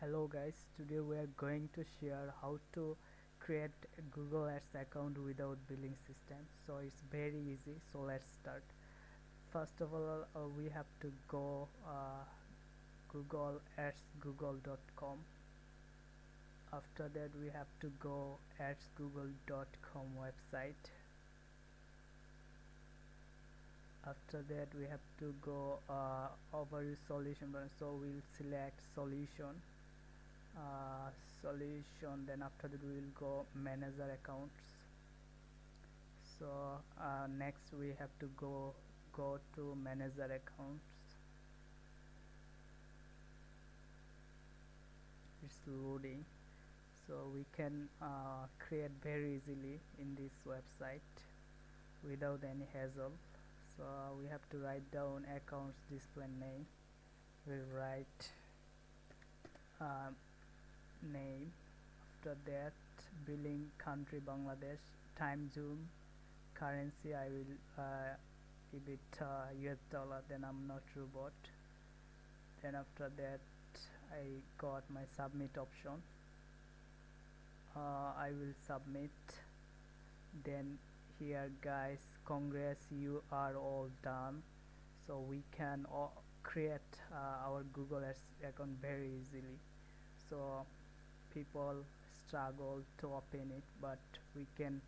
Hello guys, today we are going to share how to create a Google Ads account without billing system. So it's very easy, so let's start. First of all, we have to go Google Ads google.com. After that we have to go adsgoogle.com website. After that we have to go over solution button, so we'll select solution, then after that we will go manager accounts. So next we have to go to manager accounts. It's loading, so we can create very easily in this website without any hassle. So we have to write down accounts display name. We'll write name. After that billing country Bangladesh, time zone, currency I will give it US dollar, then I'm not robot. Then after that I got my submit option. I will submit. Then here guys, congrats, you are all done. So we can create our Google Ads account very easily. So people struggle to open it, but we can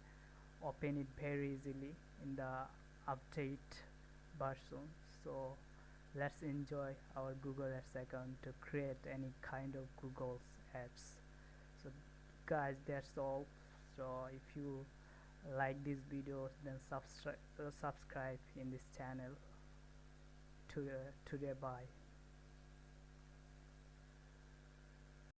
open it very easily in the update version. So let's enjoy our Google Ads account to create any kind of Google Ads. So guys, that's all. So if you like this video, then subscribe in this channel. Today, bye.